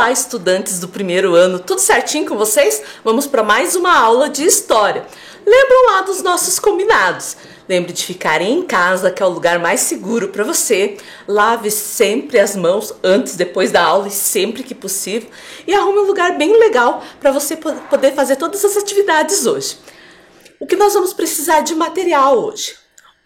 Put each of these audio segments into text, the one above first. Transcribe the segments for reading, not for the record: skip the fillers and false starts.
Olá, estudantes do primeiro ano, tudo certinho com vocês? Vamos para mais uma aula de história. Lembram lá dos nossos combinados? Lembre de ficarem em casa, que é o lugar mais seguro para você. Lave sempre as mãos antes e depois da aula e sempre que possível. E arrume um lugar bem legal para você poder fazer todas as atividades hoje. O que nós vamos precisar de material hoje?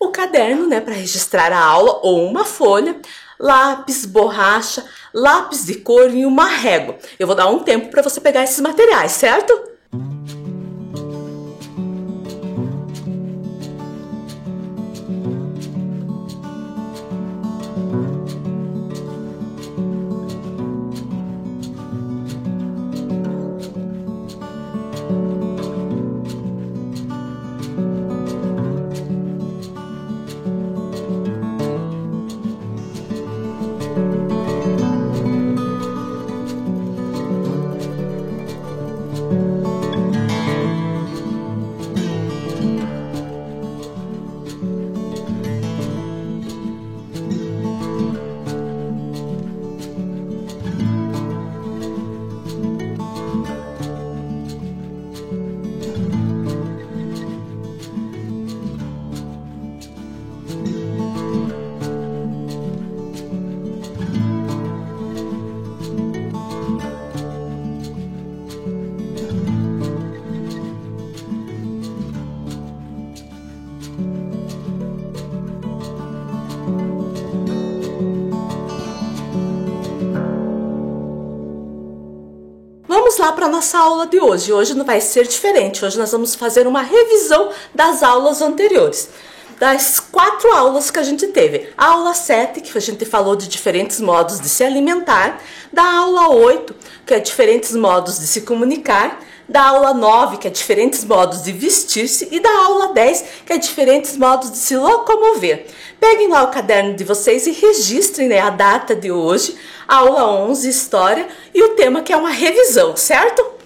O caderno, para registrar a aula, ou uma folha, lápis, borracha, lápis de cor e uma régua. Eu vou dar um tempo para você pegar esses materiais, certo? Vamos lá para a nossa aula de hoje. Hoje não vai ser diferente. Hoje nós vamos fazer uma revisão das aulas anteriores. Das 4 aulas que a gente teve. A aula 7, que a gente falou de diferentes modos de se alimentar. Da aula 8, que é diferentes modos de se comunicar. Da aula 9, que é diferentes modos de vestir-se. E da aula 10, que é diferentes modos de se locomover. Peguem lá o caderno de vocês e registrem a data de hoje, a aula 11, História, e o tema que é uma revisão, certo?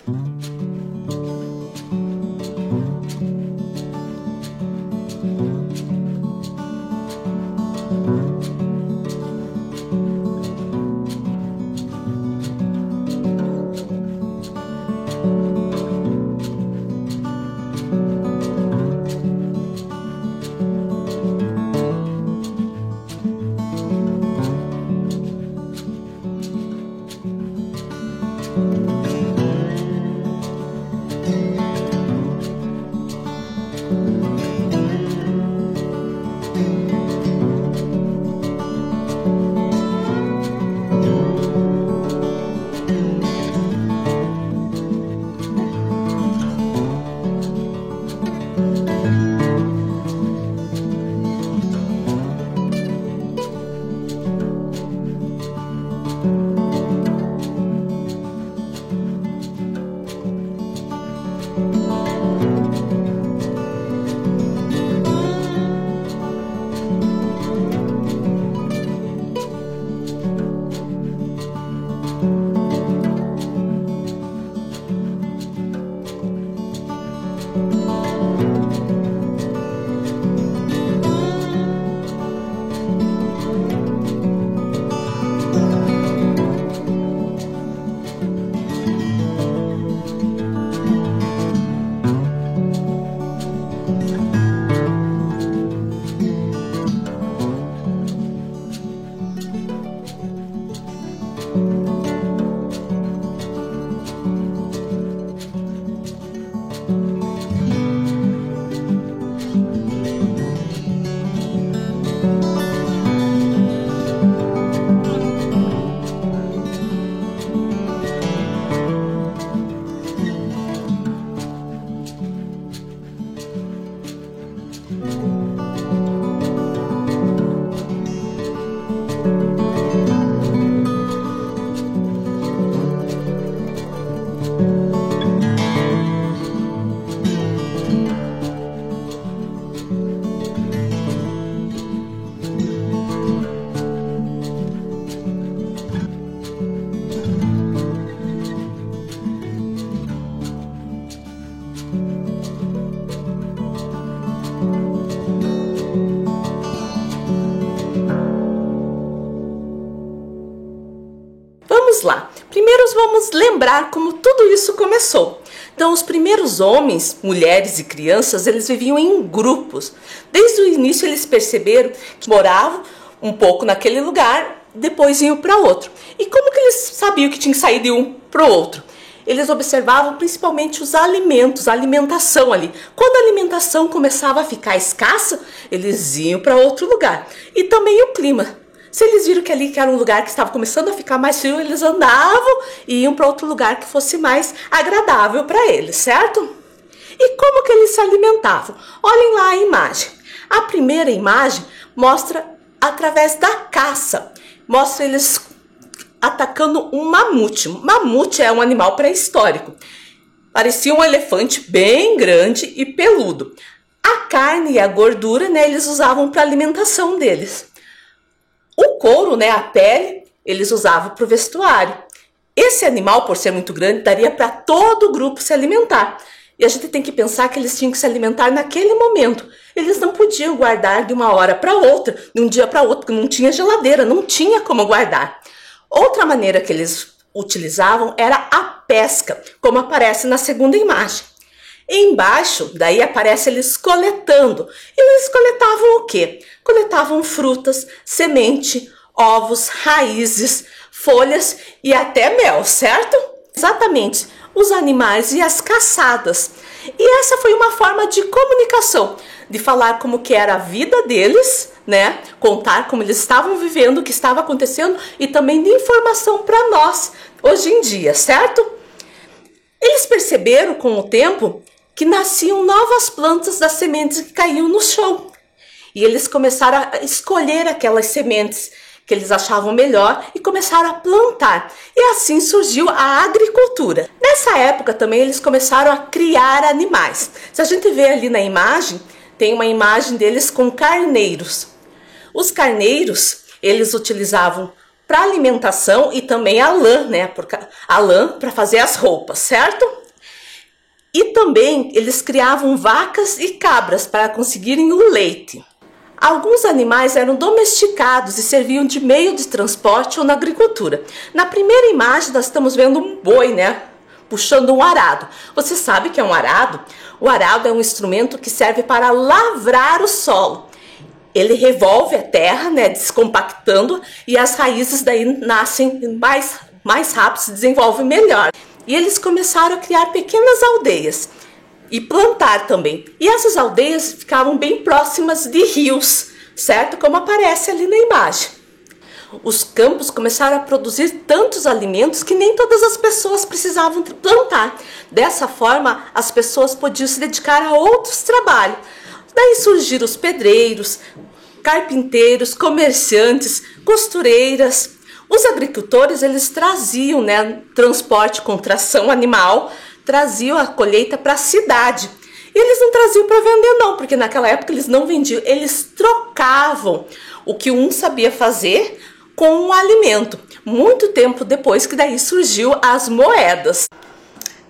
vamos lembrar como tudo isso começou. Então, os primeiros homens, mulheres e crianças, eles viviam em grupos. Desde o início, eles perceberam que moravam um pouco naquele lugar, depois iam para outro. E como que eles sabiam que tinham que sair de um para o outro? Eles observavam principalmente os alimentos, a alimentação ali. Quando a alimentação começava a ficar escassa, eles iam para outro lugar. E também o clima. Se eles viram que ali que era um lugar que estava começando a ficar mais frio, eles andavam e iam para outro lugar que fosse mais agradável para eles, certo? E como que eles se alimentavam? Olhem lá a imagem. A primeira imagem mostra através da caça. Mostra eles atacando um mamute. Mamute é um animal pré-histórico. Parecia um elefante bem grande e peludo. A carne e a gordura, né, eles usavam para alimentação deles. O couro, né, a pele, eles usavam para o vestuário. Esse animal, por ser muito grande, daria para todo o grupo se alimentar. E a gente tem que pensar que eles tinham que se alimentar naquele momento. Eles não podiam guardar de uma hora para outra, de um dia para outro, porque não tinha geladeira, não tinha como guardar. Outra maneira que eles utilizavam era a pesca, como aparece na segunda imagem. Embaixo, daí aparece eles coletando. E eles coletavam o quê? Coletavam frutas, semente, ovos, raízes, folhas e até mel, certo? Exatamente, os animais e as caçadas. E essa foi uma forma de comunicação, de falar como que era a vida deles, né? Contar como eles estavam vivendo, o que estava acontecendo e também de informação para nós hoje em dia, certo? Eles perceberam com o tempo que nasciam novas plantas das sementes que caíam no chão. E eles começaram a escolher aquelas sementes que eles achavam melhor e começaram a plantar. E assim surgiu a agricultura. Nessa época também eles começaram a criar animais. Se a gente vê ali na imagem, tem uma imagem deles com carneiros. Os carneiros, eles utilizavam para alimentação e também a lã, né? A lã para fazer as roupas, certo? E também eles criavam vacas e cabras para conseguirem o leite. Alguns animais eram domesticados e serviam de meio de transporte ou na agricultura. Na primeira imagem nós estamos vendo um boi, né? Puxando um arado. Você sabe que é um arado? O arado é um instrumento que serve para lavrar o solo. Ele revolve a terra, né? Descompactando, e as raízes daí nascem mais rápido, se desenvolvem melhor. E eles começaram a criar pequenas aldeias e plantar também. E essas aldeias ficavam bem próximas de rios, certo? Como aparece ali na imagem. Os campos começaram a produzir tantos alimentos que nem todas as pessoas precisavam plantar. Dessa forma, as pessoas podiam se dedicar a outros trabalhos. Daí surgiram os pedreiros, carpinteiros, comerciantes, costureiras. Os agricultores, eles traziam, né, transporte com tração animal, traziam a colheita para a cidade. E eles não traziam para vender não, porque naquela época eles não vendiam, eles trocavam o que um sabia fazer com o alimento. Muito tempo depois que daí surgiu as moedas.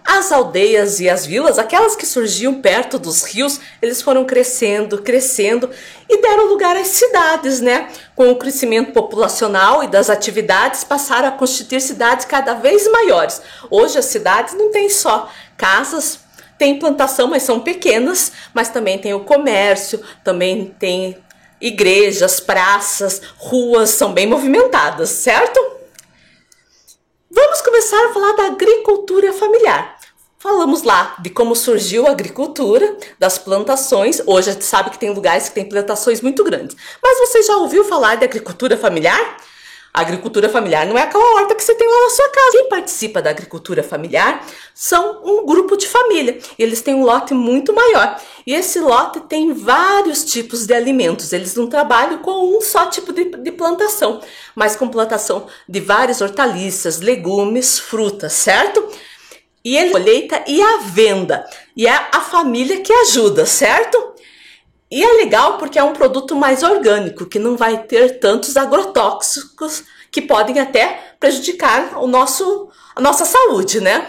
As aldeias e as vilas, aquelas que surgiam perto dos rios, eles foram crescendo, crescendo e deram lugar às cidades, né? Com o crescimento populacional e das atividades, passaram a constituir cidades cada vez maiores. Hoje as cidades não têm só casas, tem plantação, mas são pequenas, mas também tem o comércio, também tem igrejas, praças, ruas, são bem movimentadas, certo? Vamos começar a falar da agricultura familiar. Falamos lá de como surgiu a agricultura, das plantações. Hoje a gente sabe que tem lugares que tem plantações muito grandes. Mas você já ouviu falar de agricultura familiar? A agricultura familiar não é aquela horta que você tem lá na sua casa. Quem participa da agricultura familiar são um grupo de família. Eles têm um lote muito maior. E esse lote tem vários tipos de alimentos. Eles não trabalham com um só tipo de plantação, mas com plantação de várias hortaliças, legumes, frutas, certo? E ele colheita e a venda. E é a família que ajuda, certo? E é legal porque é um produto mais orgânico, que não vai ter tantos agrotóxicos que podem até prejudicar a nossa saúde, né?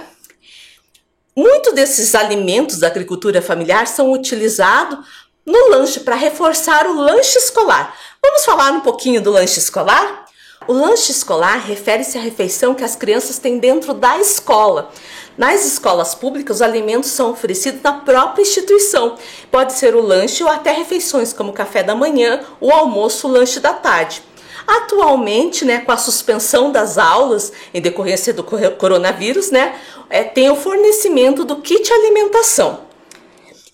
Muitos desses alimentos da agricultura familiar são utilizados no lanche, para reforçar o lanche escolar. Vamos falar um pouquinho do lanche escolar? O lanche escolar refere-se à refeição que as crianças têm dentro da escola. Nas escolas públicas, os alimentos são oferecidos na própria instituição. Pode ser o lanche ou até refeições, como o café da manhã, o almoço, o lanche da tarde. Atualmente, com a suspensão das aulas, em decorrência do coronavírus, tem o fornecimento do kit alimentação.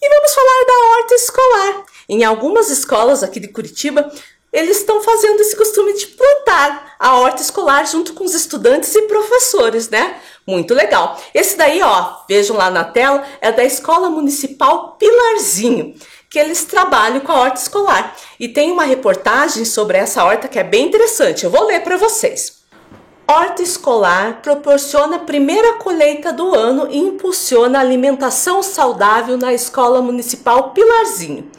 E vamos falar da horta escolar. Em algumas escolas aqui de Curitiba, eles estão fazendo esse costume de plantar a horta escolar junto com os estudantes e professores, Muito legal. Esse daí, vejam lá na tela, é da Escola Municipal Pilarzinho, que eles trabalham com a horta escolar. E tem uma reportagem sobre essa horta que é bem interessante. Eu vou ler para vocês. Horta escolar proporciona a primeira colheita do ano e impulsiona a alimentação saudável na Escola Municipal Pilarzinho.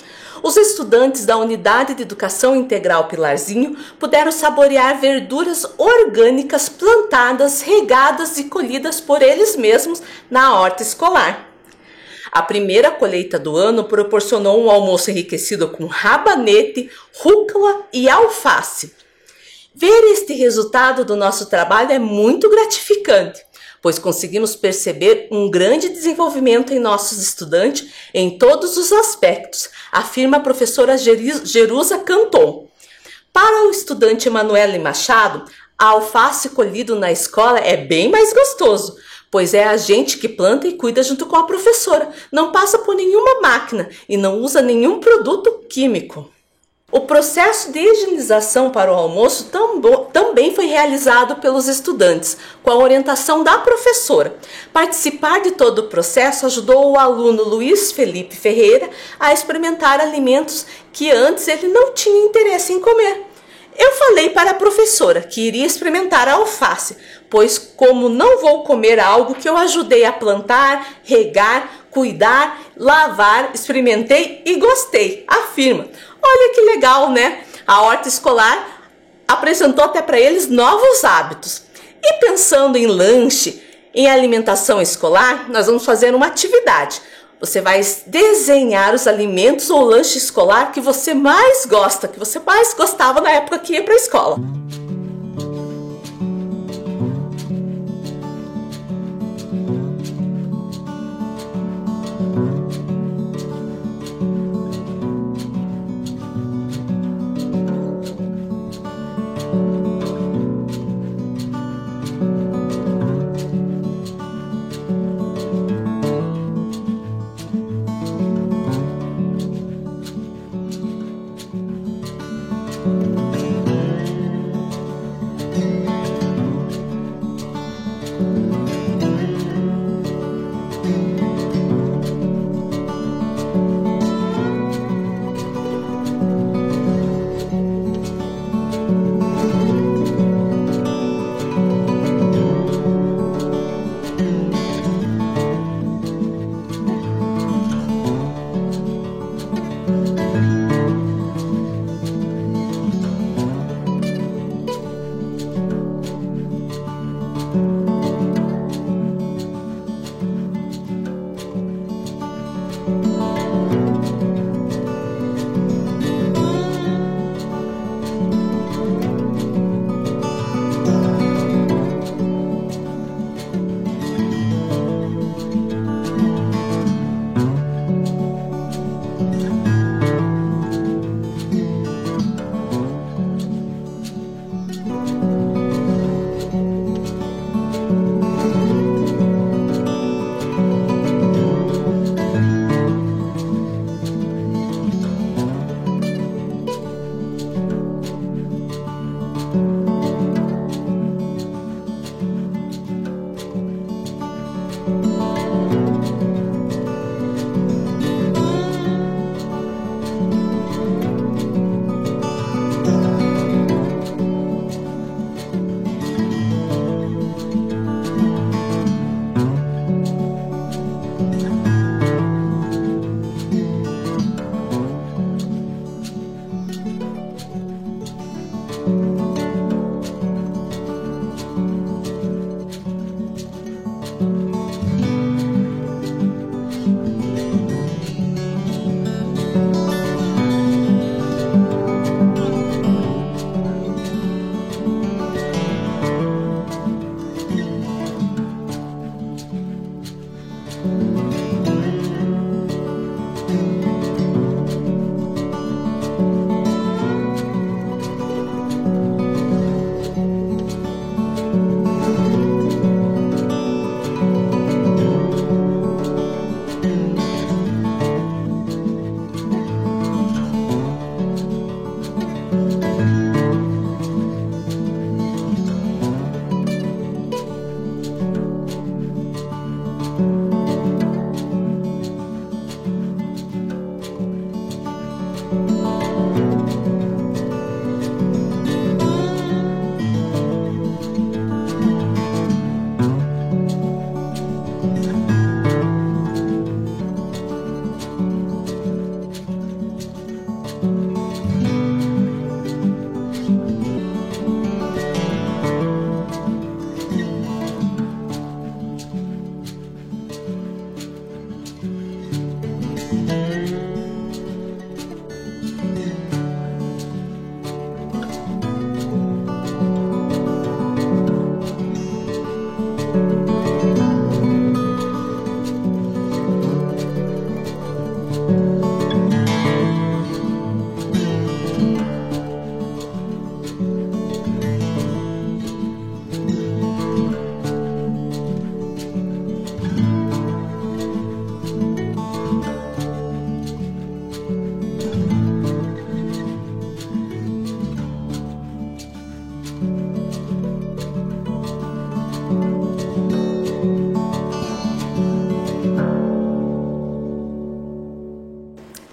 Os estudantes da Unidade de Educação Integral Pilarzinho puderam saborear verduras orgânicas plantadas, regadas e colhidas por eles mesmos na horta escolar. A primeira colheita do ano proporcionou um almoço enriquecido com rabanete, rúcula e alface. Ver este resultado do nosso trabalho é muito gratificante, pois conseguimos perceber um grande desenvolvimento em nossos estudantes em todos os aspectos, afirma a professora Jerusa Canton. Para o estudante Emanuele Machado, a alface colhido na escola é bem mais gostoso, pois é a gente que planta e cuida junto com a professora, não passa por nenhuma máquina e não usa nenhum produto químico. O processo de higienização para o almoço também foi realizado pelos estudantes, com a orientação da professora. Participar de todo o processo ajudou o aluno Luiz Felipe Ferreira a experimentar alimentos que antes ele não tinha interesse em comer. Eu falei para a professora que iria experimentar a alface, pois como não vou comer algo que eu ajudei a plantar, regar, cuidar, lavar, experimentei e gostei, afirma. Olha que legal, A horta escolar apresentou até para eles novos hábitos. E pensando em lanche, em alimentação escolar, nós vamos fazer uma atividade. Você vai desenhar os alimentos ou lanche escolar que você mais gosta, que você mais gostava na época que ia para a escola.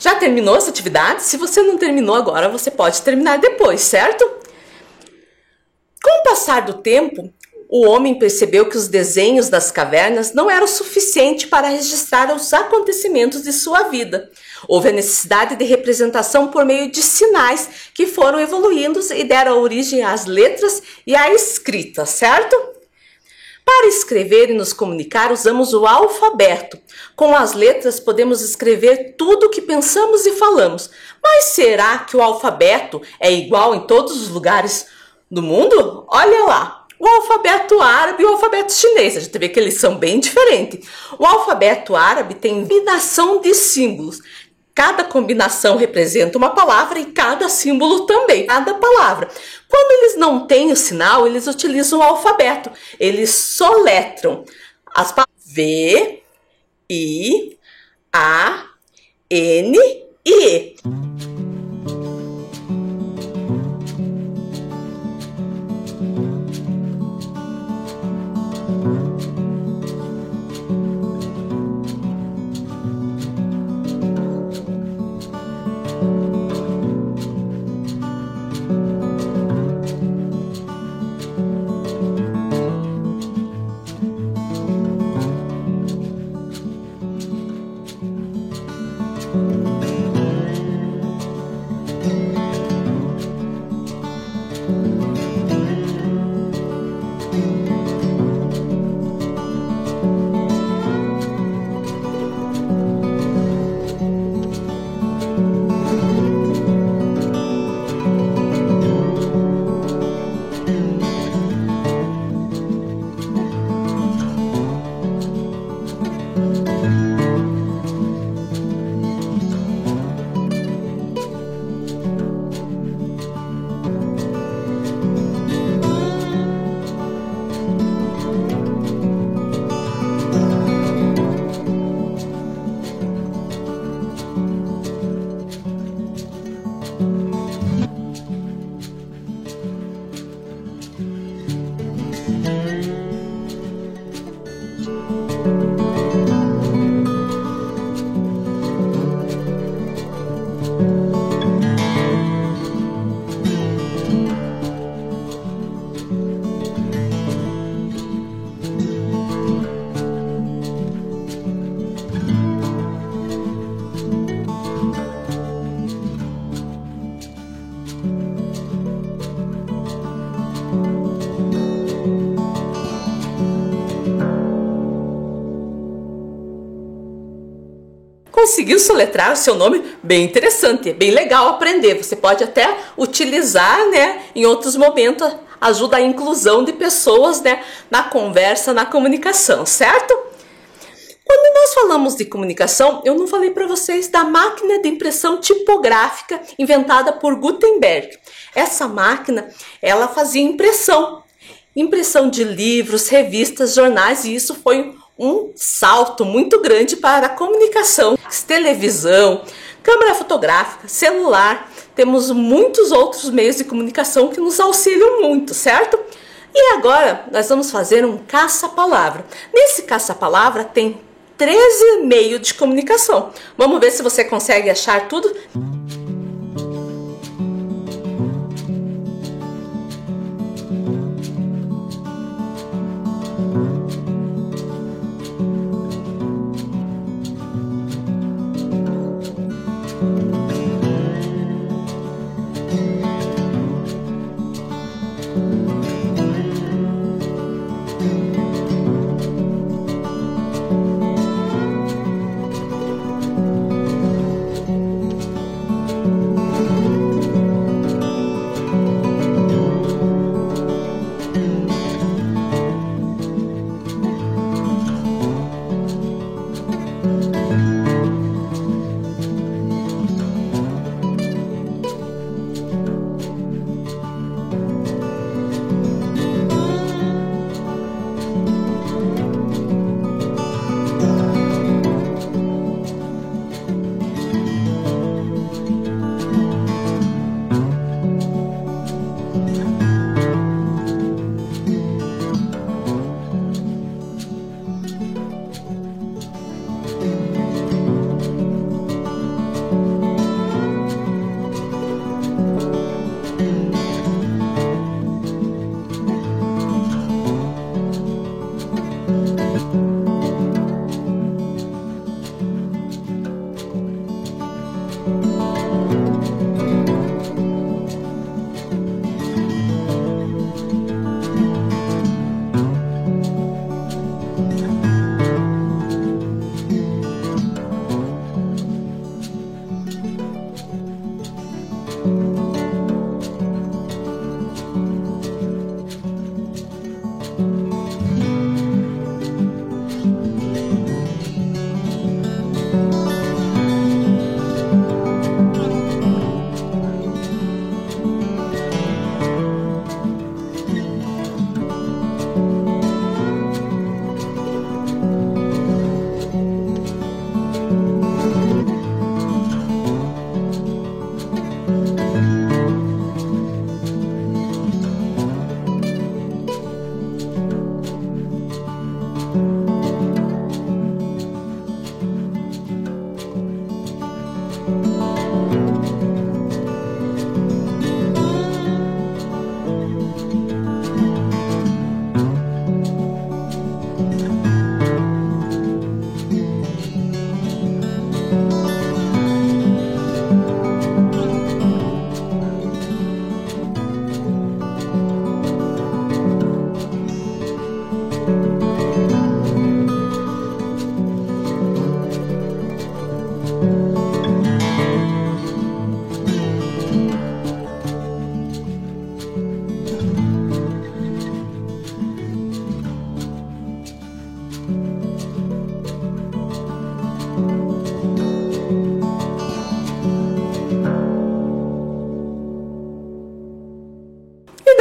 Já terminou essa atividade? Se você não terminou agora, você pode terminar depois, certo? Com o passar do tempo, o homem percebeu que os desenhos das cavernas não eram suficientes para registrar os acontecimentos de sua vida. Houve a necessidade de representação por meio de sinais que foram evoluindo e deram origem às letras e à escrita, certo? Para escrever e nos comunicar, usamos o alfabeto. Com as letras, podemos escrever tudo o que pensamos e falamos. Mas será que o alfabeto é igual em todos os lugares do mundo? Olha lá, o alfabeto árabe e o alfabeto chinês. A gente vê que eles são bem diferentes. O alfabeto árabe tem combinação de símbolos. Cada combinação representa uma palavra e cada símbolo também, cada palavra. Quando eles não têm o sinal, eles utilizam o alfabeto. Eles soletram as palavras V, I, A, N e E. Conseguiu soletrar o seu nome? Bem interessante, é bem legal aprender. Você pode até utilizar, né, em outros momentos, ajuda a inclusão de pessoas, né, na conversa, na comunicação, certo? Quando nós falamos de comunicação, eu não falei para vocês da máquina de impressão tipográfica inventada por Gutenberg. Essa máquina, ela fazia impressão de livros, revistas, jornais, e isso foi um salto muito grande para a comunicação. Televisão, câmera fotográfica, celular, temos muitos outros meios de comunicação que nos auxiliam muito, certo? E agora nós vamos fazer um caça-palavra. Nesse caça-palavra tem 13 meios de comunicação. Vamos ver se você consegue achar tudo.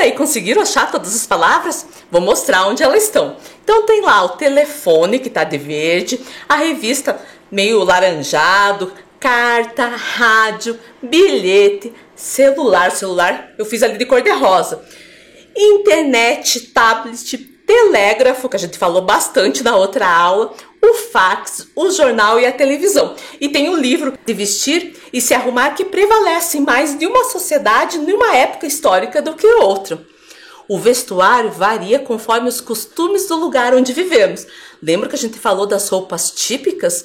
aí, conseguiram achar todas as palavras? Vou mostrar onde elas estão. Então tem lá o telefone, que tá de verde, a revista meio laranjado, carta, rádio, bilhete, celular eu fiz ali de cor de rosa, internet, tablet, telégrafo, que a gente falou bastante na outra aula, o fax, o jornal e a televisão. E tem o livro de vestir e se arrumar, que prevalece mais de uma sociedade numa época histórica do que outra. O vestuário varia conforme os costumes do lugar onde vivemos. Lembra que a gente falou das roupas típicas?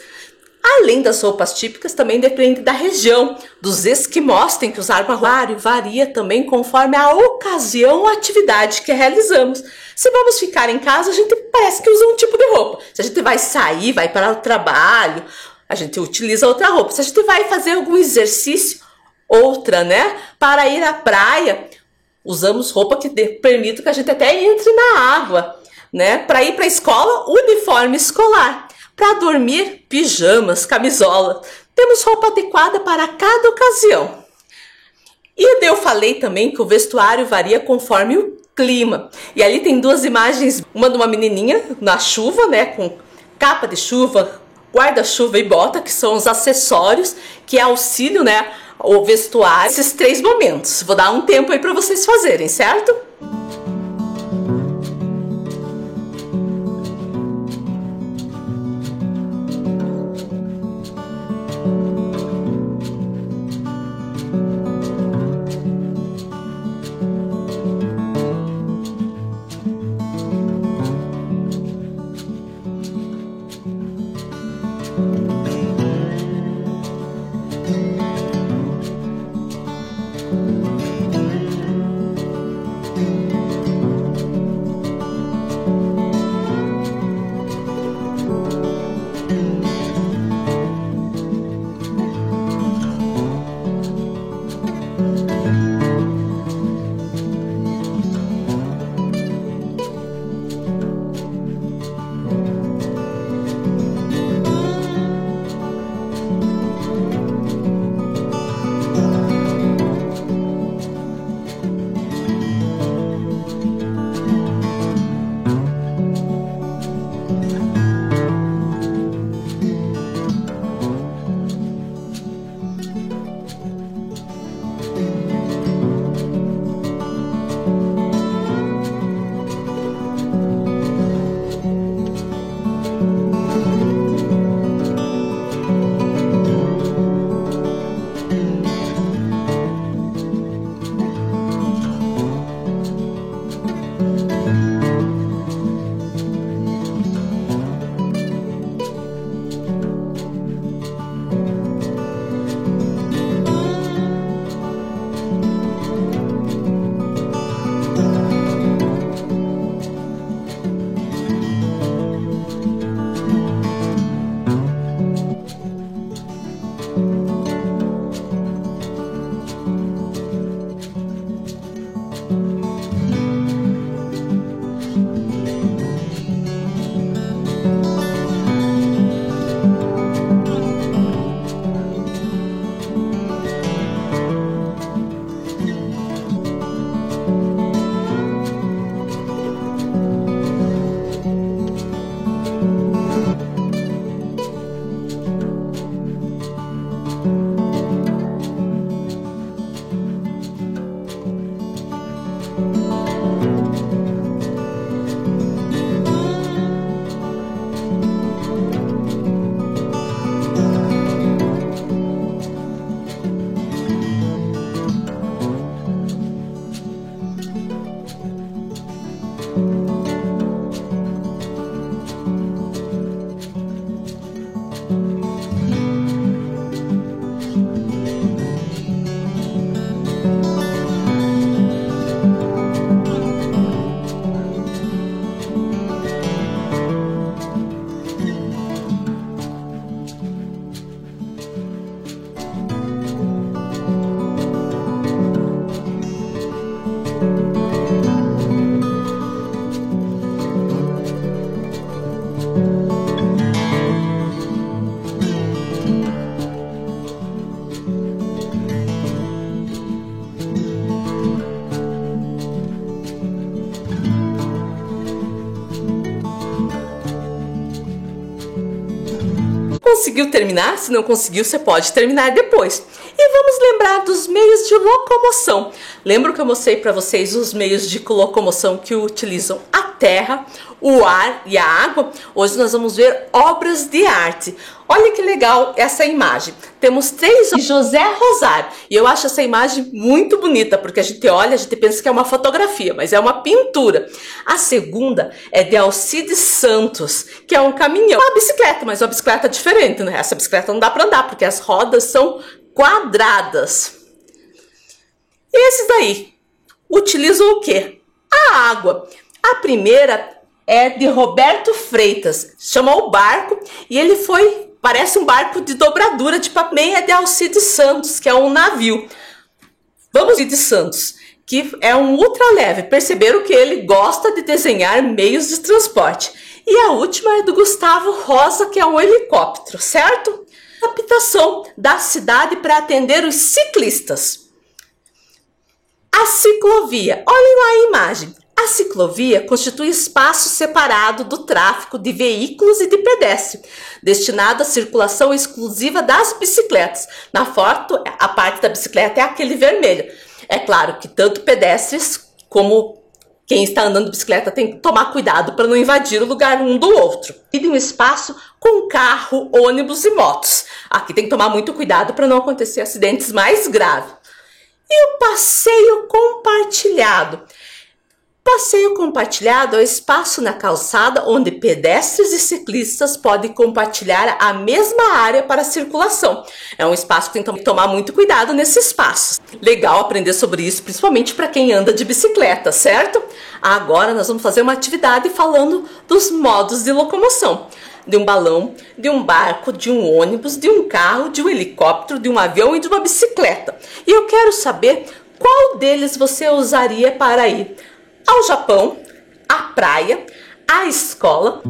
Além das roupas típicas, também depende da região. Dos esquimós tem que usar armário, varia também conforme a ocasião ou atividade que realizamos. Se vamos ficar em casa, a gente parece que usa um tipo de roupa. Se a gente vai sair, vai para o trabalho, a gente utiliza outra roupa. Se a gente vai fazer algum exercício, outra, né? Para ir à praia, usamos roupa que permite que a gente até entre na água, né? Para ir para a escola, uniforme escolar. para dormir, pijamas, camisola. Temos roupa adequada para cada ocasião. E eu falei também que o vestuário varia conforme o clima. E ali tem duas imagens, uma de uma menininha na chuva, né, com capa de chuva, guarda-chuva e bota, que são os acessórios que auxiliam, né, o vestuário. Esses 3 momentos. Vou dar um tempo aí para vocês fazerem, certo? Conseguiu terminar? Se não conseguiu, você pode terminar depois. E vamos lembrar dos meios de locomoção. Lembro que eu mostrei para vocês os meios de locomoção que utilizam a terra, o ar e a água. Hoje nós vamos ver obras de arte. Olha que legal essa imagem. Temos 3 de José Rosário. E eu acho essa imagem muito bonita, porque a gente olha, a gente pensa que é uma fotografia, mas é uma pintura. A segunda é de Alcides Santos, que é um caminhão. Uma bicicleta, mas uma bicicleta diferente, né? Essa bicicleta não dá para andar, porque as rodas são quadradas. E esses daí utilizam o quê? A água. A primeira é de Roberto Freitas, chama O Barco, e ele parece um barco de dobradura, tipo a meia de Alcides Santos, que é um navio. Vamos de Santos, que é um ultraleve. Perceberam que ele gosta de desenhar meios de transporte. E a última é do Gustavo Rosa, que é um helicóptero, certo? Adaptação da cidade para atender os ciclistas. A ciclovia, olhem lá a imagem. A ciclovia constitui espaço separado do tráfego de veículos e de pedestres, destinado à circulação exclusiva das bicicletas. Na foto, a parte da bicicleta é aquele vermelho. É claro que tanto pedestres como quem está andando de bicicleta tem que tomar cuidado para não invadir o lugar um do outro. E um espaço com carro, ônibus e motos. Aqui tem que tomar muito cuidado para não acontecer acidentes mais graves. E o passeio compartilhado. Passeio compartilhado é o espaço na calçada onde pedestres e ciclistas podem compartilhar a mesma área para circulação. É um espaço que tem que tomar muito cuidado nesse espaço. Legal aprender sobre isso, principalmente para quem anda de bicicleta, certo? Agora nós vamos fazer uma atividade falando dos modos de locomoção. De um balão, de um barco, de um ônibus, de um carro, de um helicóptero, de um avião e de uma bicicleta. E eu quero saber qual deles você usaria para ir ao Japão, à praia, à escola.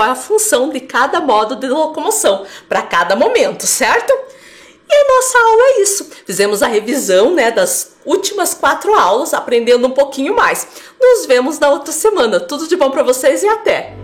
qual é a função de cada modo de locomoção para cada momento, certo? E a nossa aula é isso. Fizemos a revisão, das últimas 4 aulas, aprendendo um pouquinho mais. Nos vemos na outra semana. Tudo de bom para vocês e até!